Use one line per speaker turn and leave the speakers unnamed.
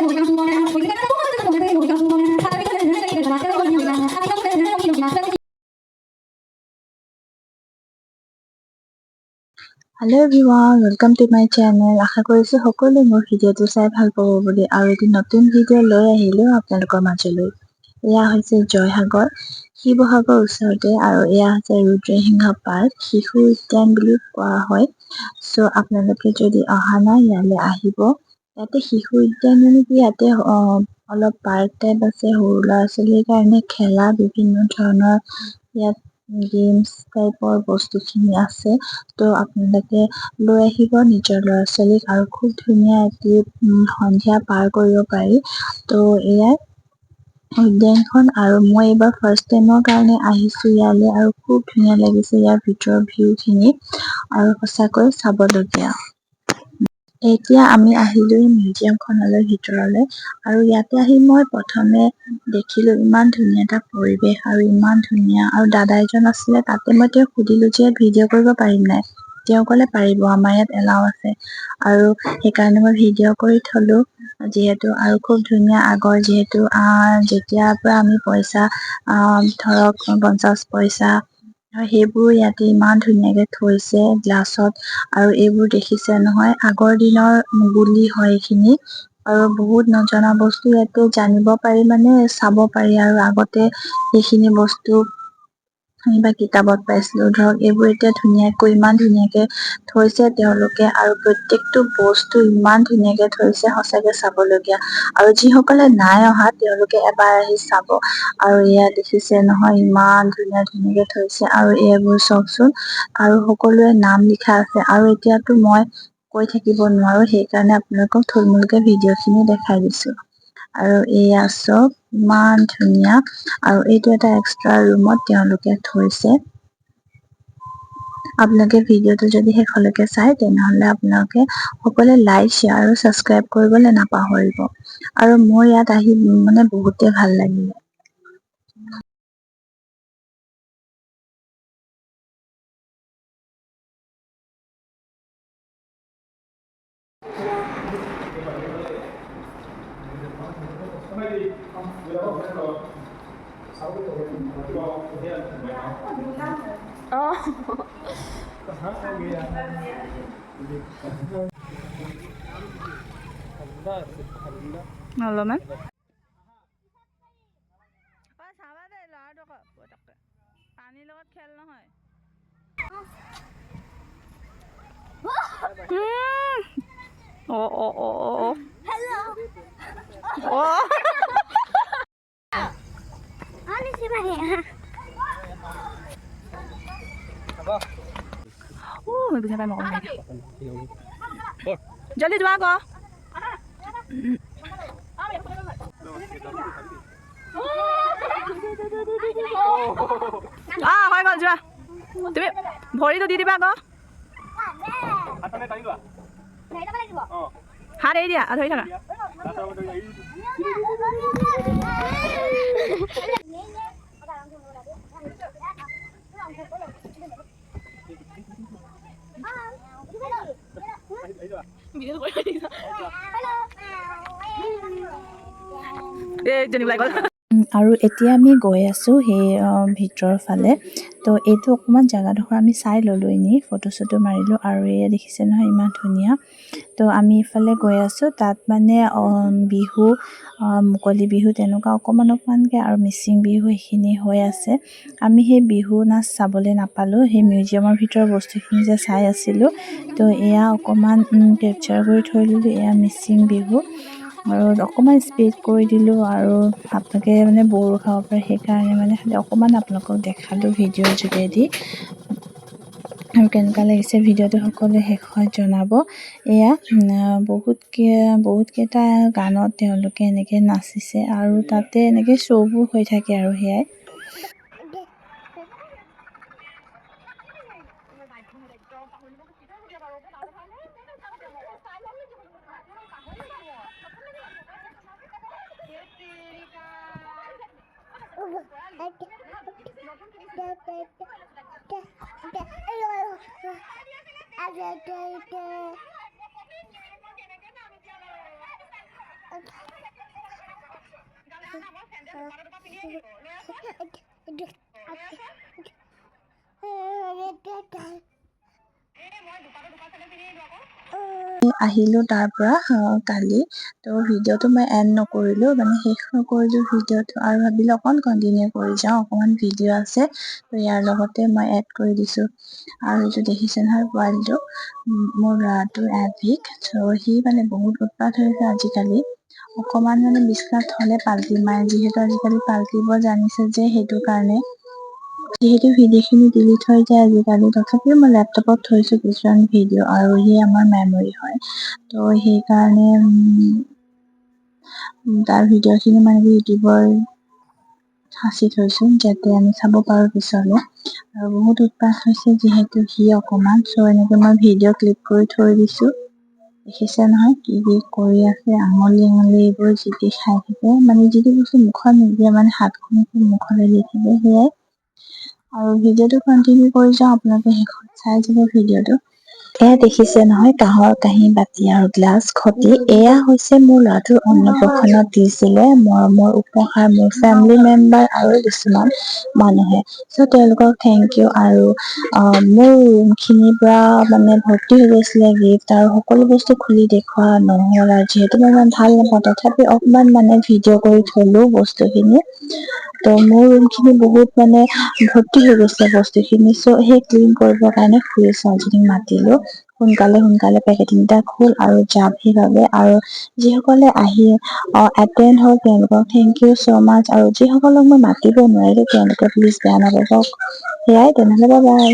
Hello everyone, welcome to my channel. আশা কৰিছো সকলোৱে মোৰ ভিডিঅ'টো চাই ভাল পাব বুলি আৰু এটি নতুন ভিডিঅ' লৈ আহিলো আপোনালোকৰ মাজলৈ। এয়া হৈছে জয়সাগৰ শিৱসাগৰ ওচৰতে আৰু এয়া হৈছে ৰুদ্ৰসিংহ পাৰ্ক শিশু উদ্যান বুলি কোৱা হয়। সো আপোনালোকে যদি অহা নাই ইয়ালৈ আহিব। ইয়াতে শিশু উদ্যান মানে কি ইয়াতে অলপ পাৰ্ক টাইপ আছে সৰু ল'ৰা ছোৱালীৰ কাৰণে খেলা বিভিন্ন ধৰণৰ ইয়াত গেমছ টাইপৰ বস্তুখিনি আছে। তো আপোনালোকে লৈ আহিব নিজৰ ল'ৰা ছোৱালীক আৰু খুব ধুনীয়া এটি সন্ধিয়া পাৰ কৰিব পাৰি। তো এয়াই উদ্যানখন আৰু মই এইবাৰ ফাৰ্ষ্ট টাইমৰ কাৰণে আহিছো ইয়ালৈ আৰু খুব ধুনীয়া লাগিছে ইয়াৰ ভিতৰৰ ভিউখিনি আৰু সঁচাকৈ চাবলগীয়া। এতিয়া আমি আহিলো মিউজিয়ামখনলৈ ভিতৰলৈ আৰু ইয়াতে আহি মই প্ৰথমে দেখিলো ইমান ধুনীয়া এটা পৰিৱেশ আৰু ইমান ধুনীয়া আৰু দাদা এজন আছিলে তাতে মই তেওঁক সুধিলো যে ভিডিঅ' কৰিব পাৰিম নাই। তেওঁ ক'লে পাৰিব আমাৰ ইয়াত এলাও আছে আৰু সেইকাৰণে মই ভিডিঅ' কৰি থলো যিহেতু আৰু খুব ধুনীয়া আগৰ যিহেতু যেতিয়াৰ পৰা আমি পইচা ধৰক 50 পইচা সেইবোৰ ইয়াতে ইমান ধুনীয়াকে থৈছে গ্লাছত আৰু এইবোৰ দেখিছে নহয় আগৰ দিনৰ গুলি হয় এইখিনি আৰু বহুত নজনা বস্তু ইয়াতে জানিব পাৰি মানে চাব পাৰি আৰু আগতে সেইখিনি বস্তু আমি বা কিতাপত পাইছিলো ধৰক এইবোৰ এতিয়া ধুনীয়াকৈ ইমান ধুনীয়াকে থৈছে তেওঁলোকে আৰু প্ৰত্যেকটো বস্তু ইমান ধুনীয়াকে থৈছে সঁচাকে চাবলগীয়া আৰু যিসকলে নাই অহা তেওঁলোকে এবাৰ আহি চাব আৰু এয়া দেখিছে নহয় ইমান ধুনীয়াকে থৈছে আৰু এইবোৰ চাওকচোন আৰু সকলোৰে নাম লিখা আছে আৰু এতিয়াতো মই কৈ থাকিব নোৱাৰো সেইকাৰণে আপোনালোকক থুলমূলকে ভিডিঅ' খিনি দেখাই দিছো আৰু এয়া চব ইমান ধুনীয়া আৰু এইটো এটা এক্সট্ৰা ৰুমত তেওঁলোকে থৈছে। আপোনালোকে ভিডিঅ'টো যদি শেষলৈকে চাই তেনেহলে আপোনালোকে সকলোৱে লাইক শ্বেয়াৰ আৰু ছাবস্ক্ৰাইব কৰিবলৈ নাপাহৰিব আৰু মোৰ ইয়াত আহি মানে বহুতে ভাল লাগিলে। অলপমান চাবা দেই ল'ৰাটোক পানীৰ লগত খেল নহয় জলদি যোৱা আকৌ হৈ গ'ল যোৱা তুমি ভৰিটো দি দিবা আকৌ হাত এৰি দিয়া ধৰি থাকা আৰু এতিয়া আমি গৈ আছো সেই ভিতৰৰ ফালে তো এইটো অকমান জায়গাডোখৰ আমি চাই ললো এনেই ফটো চটো মাৰিলো আৰু এয়া দেখিছে নহয় ইমান ধুনীয়া তো আমি ইফালে গৈ আছো তাত মানে বিহু মুকলি বিহু তেনেকুৱা অকমানকে আৰু মিচিং বিহু এইখিনি হৈ আছে আমি সেই বিহু নাচ চাবলৈ নাপালো সেই মিউজিয়ামৰ ভিতৰৰ বস্তুখিনি যে চাই আছিলো তো এয়া অকমান কেপচাৰ কৰি থৈ দিলো এয়া মিচিং বিহু আৰু অকমান স্পীড কৰি দিলো আৰু আপোনালোকে মানে বৰো খাব পাৰে সেইকাৰণে মানে খালি অকমান আপোনালোকক দেখালো ভিডিঅ'ৰ যোগেদি আৰু কেনেকুৱা লাগিছে ভিডিঅ'টো সকলোৱে শেষত জনাব এয়া বহুত কেইটা গানত তেওঁলোকে এনেকে নাচিছে আৰু তাতে এনেকে শ্ব'বোৰ হৈ থাকে আৰু সেয়াই Okay. আহিলো তাৰ পৰা কালি তো ভিডিঅ'টো মই এণ্ড নকৰিলো মানে শেষ নকৰিলো ভিডিঅ'টো আৰু ভাবিলো অকণ কণ্টিনিউ কৰি যাওঁ অকণমান ভিডিঅ' আছে তো ইয়াৰ লগতে মই এড কৰি দিছো আৰু এইটো দেখিছে নহয় পোৱালিটো মোৰ ল'ৰাটো এভিক তো সি মানে বহুত উৎপাত হৈছে আজিকালি অকণমান মানে বিছনাত থলে পাল্টি মাৰে যিহেতু আজিকালি পাল্টিব জানিছে যে সেইটো কাৰণে যিহেতু ভিডিঅ'খিনি ডিলিট হৈ যায় আজিকালি তথাপিও মই লেপটপত থৈছো কিছুমান ভিডিঅ' আৰু সি আমাৰ মেমৰি হয় তো সেইকাৰণে তাৰ ভিডিঅ'খিনি মানে ইউটিউবৰ সাঁচি থৈছো যাতে আমি চাব পাৰো পিছলে আৰু বহুত উৎপাত হৈছে যিহেতু সি অকণমান চ' এনেকে মই ভিডিঅ' ক্লিপ কৰি থৈ দিছো দেখিছে নহয় কি কৰি আছে আঙুলি এইবোৰ যি খাই থাকে মানে যিটো বস্তু মুখত নিদিয়ে মানে হাতখন মুখলৈ দি থাকে সেয়াই আৰু ভিডিঅ'টো কণ্টিনিউ কৰি যাওঁ আপোনালোকে শেষত চাই যাব ভিডিঅ'টো এয়া দেখিছে নহয় কাঁহৰ কাঁহী বাতি আৰু গ্লাছ ঘটি এয়া হৈছে মোৰ ল'ৰাটোৰ অন্নপ্ৰসন্নত দিছিলে মোৰ উপহাৰ মোৰ ফেমিলি মেম্বাৰ আৰু কিছুমান মানুহে চ' তেওঁলোকক থেংক ইউ আৰু মোৰ ৰুমখিনিৰ পৰা মানে ভৰ্তি হৈ গৈছিলে গিফ্ট আৰু সকলো বস্তু খুলি দেখুওৱা নহ'ল আৰু যিহেতু মই ইমান ভাল নাপাওঁ তথাপি অকণমান মানে ভিডিঅ' কৰি থলো বস্তুখিনি তো মোৰ ৰুমখিনি বহুত মানে ভৰ্তি হৈ গৈছে বস্তুখিনি চ' সেই ক্লিন কৰিবৰ কাৰণে খুৰী ছোৱালীজনীক মাতিলো সোনকালে পেকেটিংটা খোল আৰু যাম সেইবাবে আৰু যিসকলে আহি এটেণ্ড হ'ল তেওঁলোকক থেংক ইউ ছ' মাছ আৰু যিসকলক মই মাতিব নোৱাৰিলো তেওঁলোকে প্লিজ বেয়া নাপাব সেয়াই তেনেহ'লে বাই